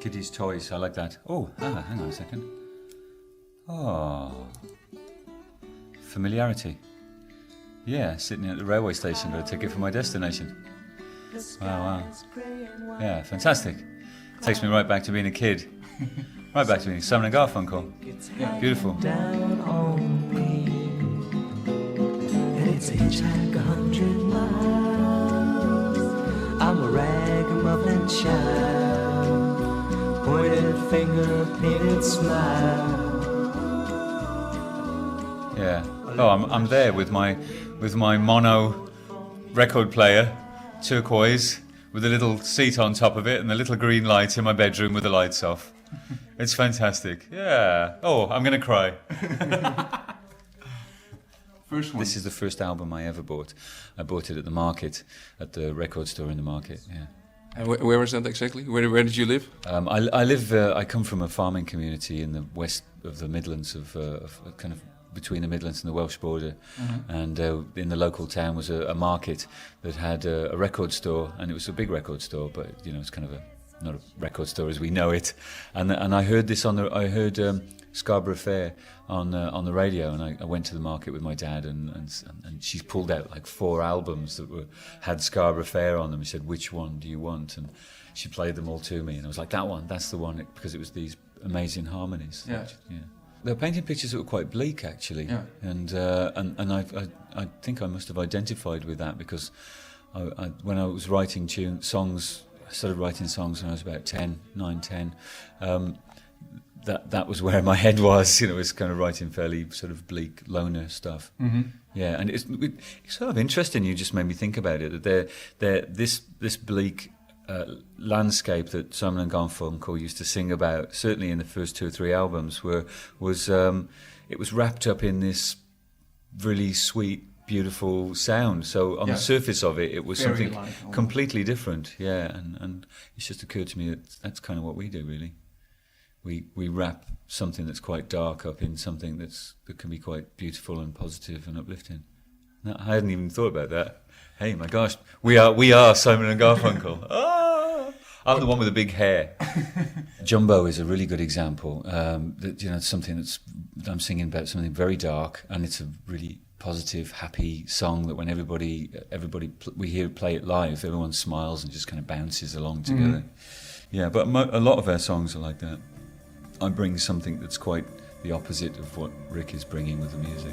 Kiddies' toys, I like that. Oh, hang on a second. Oh, familiarity. Yeah, sitting at the railway station, got a ticket for my destination. Wow. Yeah, fantastic. Takes me right back to being a kid. Right back to being Simon and Garfunkel. Yeah. Beautiful. Down on me, and it's a hitchhike 100 miles. I'm a ragamuffin child, pointed finger, painted smile. Yeah. Oh, I'm there with my mono record player, turquoise, with a little seat on top of it and the little green light in my bedroom with the lights off. It's fantastic. Yeah. Oh, I'm going to cry. First one. This is the first album I ever bought. I bought it at the market, at the record store in the market. Yeah. And where was that exactly? Where did you live? I live. I come from a farming community in the west of the Midlands, of kind of between the Midlands and the Welsh border. Mm-hmm. And in the local town was a market that had a record store, and it was a big record store, but it's kind of not a record store as we know it. And I heard this I heard Scarborough Fair on the radio, and I went to the market with my dad, and she pulled out like 4 albums that had Scarborough Fair on them. She said, "Which one do you want?" And she played them all to me, and I was like, "That one, that's the one," because it was these amazing harmonies. Yeah. They were painting pictures that were quite bleak, actually. Yeah. And I think I must have identified with that because when I was writing songs. I started writing songs when I was about 9, 10. That was where my head was. It was kind of writing fairly sort of bleak, loner stuff. Mm-hmm. Yeah, and it's sort of interesting. You just made me think about it. That this bleak landscape that Simon and Garfunkel used to sing about, certainly in the first 2 or 3 albums, was wrapped up in this really sweet, beautiful sound. So on the surface of it, it was very something completely different. Yeah, and it's just occurred to me that's kind of what we do, really. We wrap something that's quite dark up in something that can be quite beautiful and positive and uplifting. No, I hadn't even thought about that. Hey, my gosh, we are Simon and Garfunkel. I'm the one with the big hair. Jumbo is a really good example. Something that I'm singing about something very dark, and it's a really positive, happy song that when everybody we hear it play it live, everyone smiles and just kind of bounces along together. Mm-hmm. Yeah, but a lot of our songs are like that. I bring something that's quite the opposite of what Rick is bringing with the music.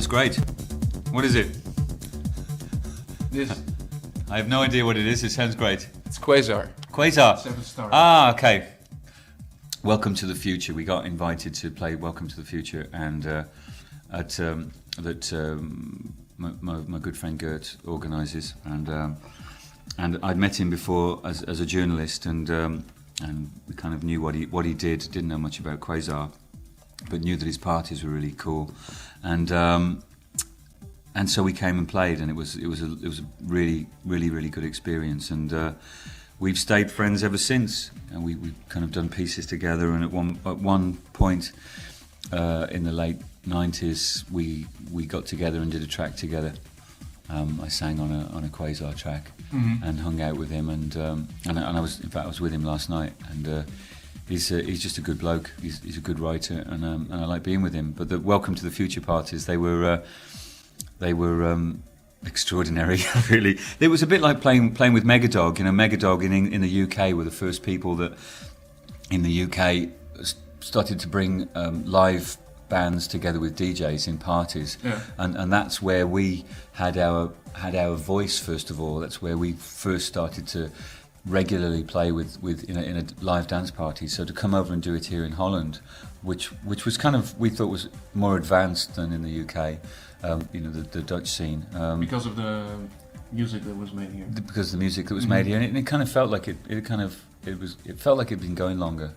Great. What is it? This. I have no idea what it is. It sounds great. It's Quazar. Quazar. 7 stars. Ah, okay. Welcome to the Future. We got invited to play Welcome to the Future, and my good friend Gert organises, and I'd met him before as a journalist, and we kind of knew what he did. Didn't know much about Quazar, but knew that his parties were really cool, and so we came and played, and it was a really good experience, and we've stayed friends ever since, and we've kind of done pieces together, and at one point in the late 90s we got together and did a track together. I sang on a Quazar track, mm-hmm. and hung out with him, and I was with him last night, and he's just a good bloke. He's a good writer, and I like being with him. But the Welcome to the Future parties, they were extraordinary. Really, it was a bit like playing with Megadog. Megadog in the UK were the first people that in the UK started to bring live bands together with DJs in parties, Yeah. and that's where we had our voice first of all. That's where we first started to regularly play with in a live dance party. So to come over and do it here in Holland, which was kind of, we thought was more advanced than in the UK, the Dutch scene. Because of the music that was made here. Because of the music that was made here, and it kind of felt like it felt like it'd been going longer,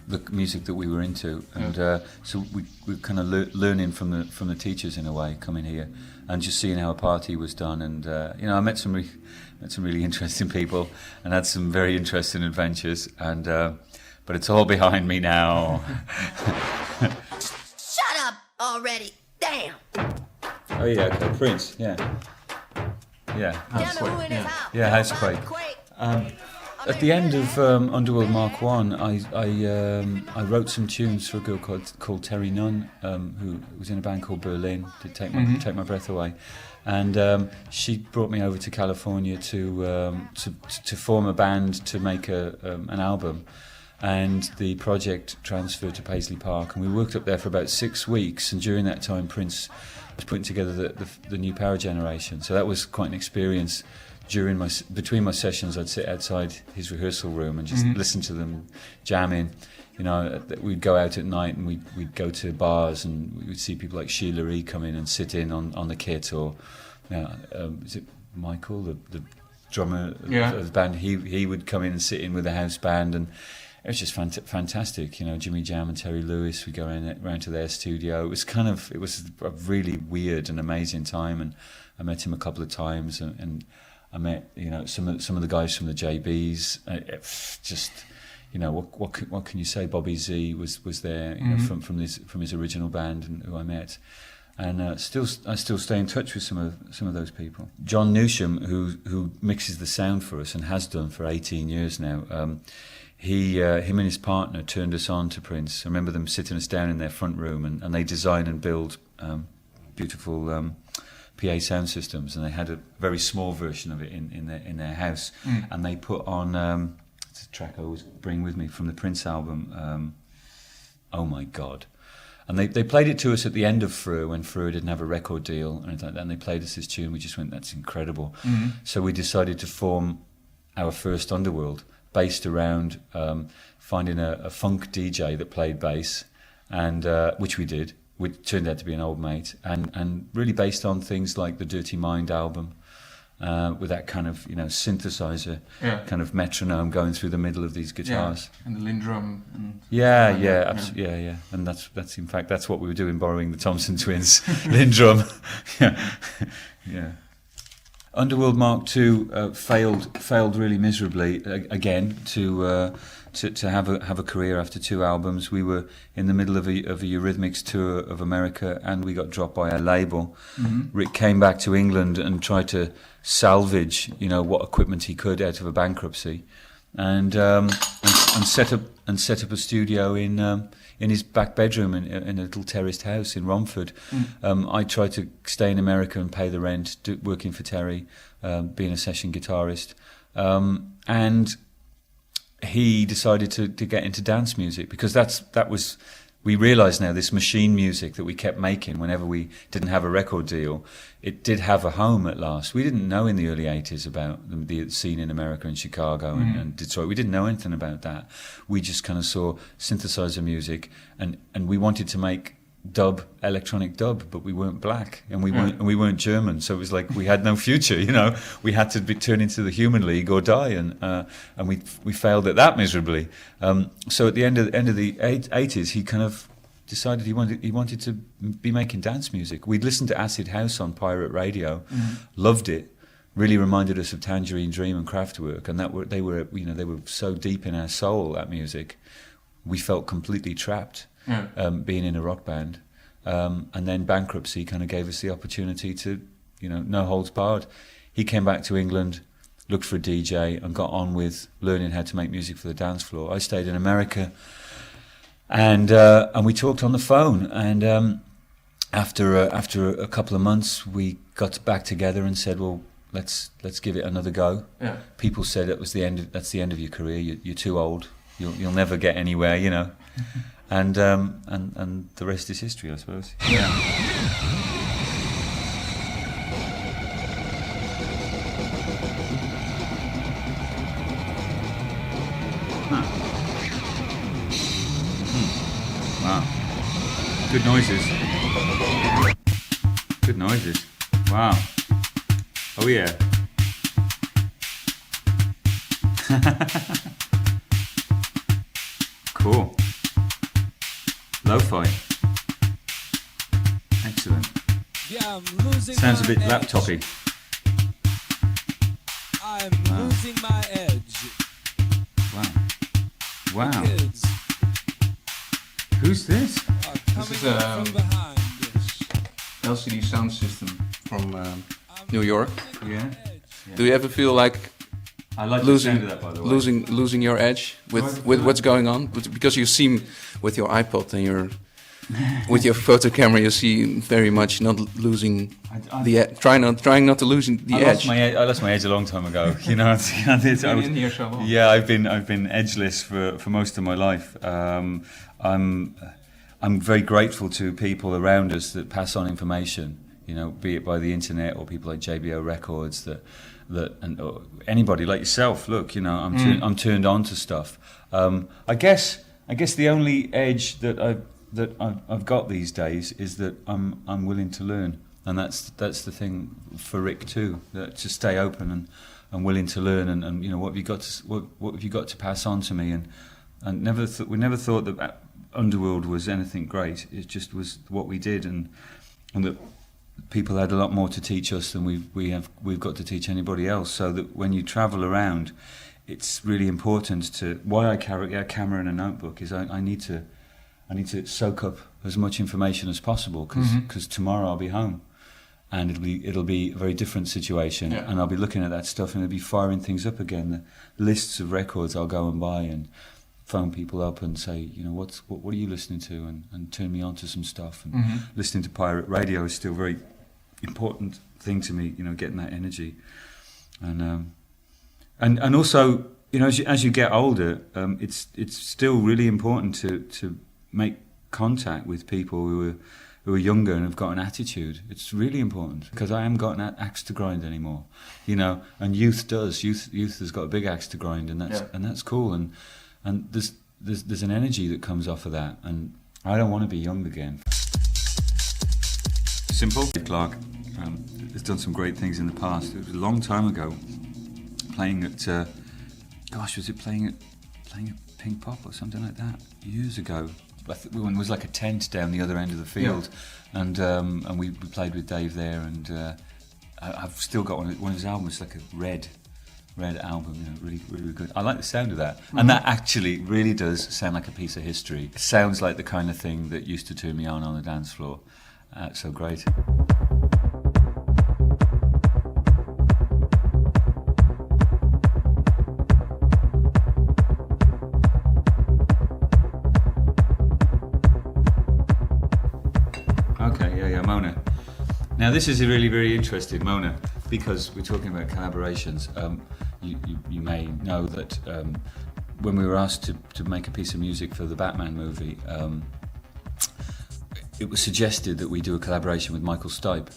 the music that we were into, and so we kind of learning from the teachers in a way, coming here and just seeing how a party was done, and I met some really interesting people and had some very interesting adventures, and but it's all behind me now. Shut up already! Damn! Oh yeah, okay, Prince, yeah. Damn it, who in his house? Yeah, Housequake. At the end of Underworld Mark 1, I wrote some tunes for a girl called Terry Nunn, who was in a band called Berlin, did Take My Breath Away, and she brought me over to California to form a band to make an album, and the project transferred to Paisley Park, and we worked up there for about 6 weeks, and during that time Prince was putting together the new Power Generation, so that was quite an experience. Between my sessions, I'd sit outside his rehearsal room and just listen to them jamming. We'd go out at night and we'd go to bars and we'd see people like Sheila E. come in and sit in on the kit, or is it Michael, the drummer of the band? He would come in and sit in with the house band, and it was just fantastic. Jimmy Jam and Terry Lewis would go around to their studio. It was a really weird and amazing time, and I met him a couple of times, and I met some of the guys from the JBs. What can you say? Bobby Z was there from his original band, and who I met, and I still stay in touch with some of those people. John Newsham, who mixes the sound for us and has done for 18 years now. Him and his partner turned us on to Prince. I remember them sitting us down in their front room, and they design and build beautiful PA sound systems, and they had a very small version of it in their house, and they put on it's a track I always bring with me from the Prince album, Oh My God, and they played it to us at the end of VPRO when VPRO didn't have a record deal and anything like that, and they played us this tune. We just went, that's incredible. So we decided to form our first Underworld, based around finding a funk DJ that played bass, and which we did, which turned out to be an old mate, and really based on things like the Dirty Mind album, with that kind of synthesizer, kind of metronome going through the middle of these guitars, and the Lindrum. Absolutely, and that's in fact that's what we were doing, borrowing the Thompson Twins Lindrum. yeah. Underworld Mark II failed really miserably again to have a career after 2 albums. We were in the middle of a Eurythmics tour of America, and we got dropped by our label. Rick came back to England and tried to salvage what equipment he could out of a bankruptcy, and set up a studio in his back bedroom in a little terraced house in Romford. I tried to stay in America and pay the rent, working for Terry, being a session guitarist, and he decided to get into dance music, because we realise now this machine music that we kept making whenever we didn't have a record deal, it did have a home at last. We didn't know in the early 80s about the scene in America and Chicago and Detroit. We didn't know anything about that. We just kind of saw synthesizer music, and we wanted to make electronic dub, but we weren't black, and we weren't German, so it was like we had no future. We had to be turned into the Human League or die, and we failed at that miserably. So at the end of the 80s, he kind of decided he wanted to be making dance music. We'd listened to Acid House on pirate radio, loved it, really reminded us of Tangerine Dream and Kraftwerk, and they were so deep in our soul, that music. We felt completely trapped. Being in a rock band, and then bankruptcy kind of gave us the opportunity to, no holds barred. He came back to England, looked for a DJ, and got on with learning how to make music for the dance floor. I stayed in America, and we talked on the phone. And after a couple of months, we got back together and said, well, let's give it another go. People said that's the end of your career. You're too old. you'll never get anywhere, you know. And the rest is history, I suppose. Yeah. Wow. Good noises. Good noises. Wow. Oh yeah. Cool. Lo-fi. Excellent. Yeah, I'm losing Sounds a my bit edge. laptopy. I'm losing my edge. Wow. Wow. Kids Who's this? are coming is, up from behind. LCD sound system from New York. Yeah. Do you ever feel like I like the losing sound of that, by the way. losing your edge with what's going on? Because you seem with your iPod and your with your photo camera, you seem very much not losing trying not to lose the edge. I lost my edge a long time ago. You know, In here so long. yeah, I've been edgeless for most of my life. I'm very grateful to people around us that pass on information. You know, be it by the internet or people like JBO Records or anybody like yourself. Look, you know, I'm turned on to stuff. I guess the only edge that I've got these days is that I'm willing to learn, and that's the thing for Rick too. That to stay open and willing to learn, and you know, what have you got to pass on to me, and we never thought that Underworld was anything great. It just was what we did, and that people had a lot more to teach us than we've got to teach anybody else. So that when you travel around, it's really important to. Why I carry a camera and a notebook is I need to soak up as much information as possible, because tomorrow I'll be home, and it'll be a very different situation, and I'll be looking at that stuff and I'll be firing things up again. The lists of records I'll go and buy and phone people up and say, you know, what are you listening to, and turn me on to some stuff. And listening to pirate radio is still a very important thing to me, you know, getting that energy. And also, you know, as you get older, it's still really important to make contact with people who are younger and have got an attitude. It's really important, because I haven't got an axe to grind anymore, you know. And youth does. Youth has got a big axe to grind, and that's cool. And there's an energy that comes off of that, and I don't want to be young again. Simple. Clark has done some great things in the past. It was a long time ago, playing at was it playing at Pink Pop or something like that years ago. I think it was like a tent down the other end of the field, and we played with Dave there, and I've still got one of his albums, like a red album, you know, really, really good. I like the sound of that, and that actually really does sound like a piece of history. It sounds like the kind of thing that used to turn me on the dance floor. So great. Mona. Now this is really, very interesting, Mona, because we're talking about collaborations. You may know that when we were asked to make a piece of music for the Batman movie, it was suggested that we do a collaboration with Michael Stipe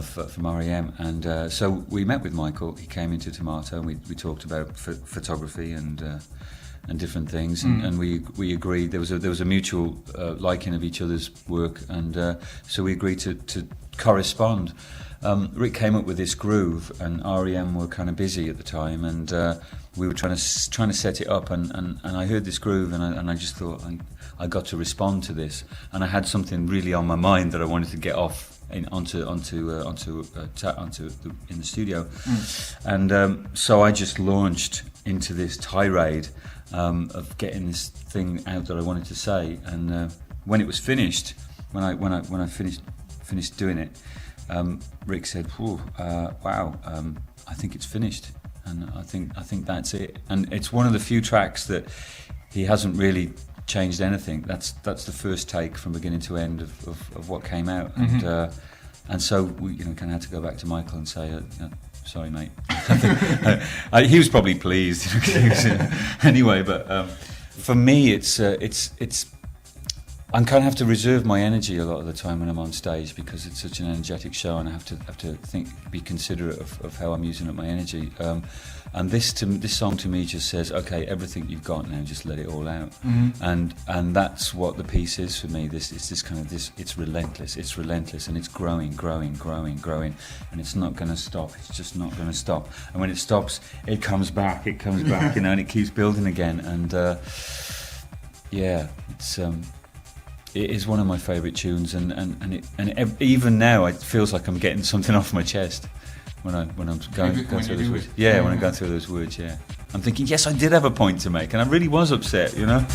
from REM, and so we met with Michael. He came into Tomato, and we talked about photography and different things, and we agreed there was a mutual liking of each other's work, and so we agreed to correspond. Rick came up with this groove, and REM were kind of busy at the time, and we were trying to set it up, and I heard this groove, and I just thought I got to respond to this, and I had something really on my mind that I wanted to get off onto in the studio, and so I just launched into this tirade of getting this thing out that I wanted to say, and when it was finished, when I finished doing it, Rick said, "Wow, I think it's finished, and I think that's it." And it's one of the few tracks that he hasn't really changed anything. That's the first take from beginning to end of what came out, and so we kind of had to go back to Michael and say, "Sorry, mate." He was probably pleased, anyway. But for me, it's I kind of have to reserve my energy a lot of the time when I'm on stage because it's such an energetic show, and I have to be considerate of how I'm using up my energy. And this song to me just says, okay, everything you've got now, just let it all out. And that's what the piece is for me. It's relentless, and it's growing, and it's not going to stop. It's just not going to stop. And when it stops, it comes back, you know, and it keeps building again. And it is one of my favourite tunes, even now it feels like I'm getting something off my chest when I'm going through those words. Yeah, when I'm going through those words. Yeah, I'm thinking, yes, I did have a point to make, and I really was upset, you know.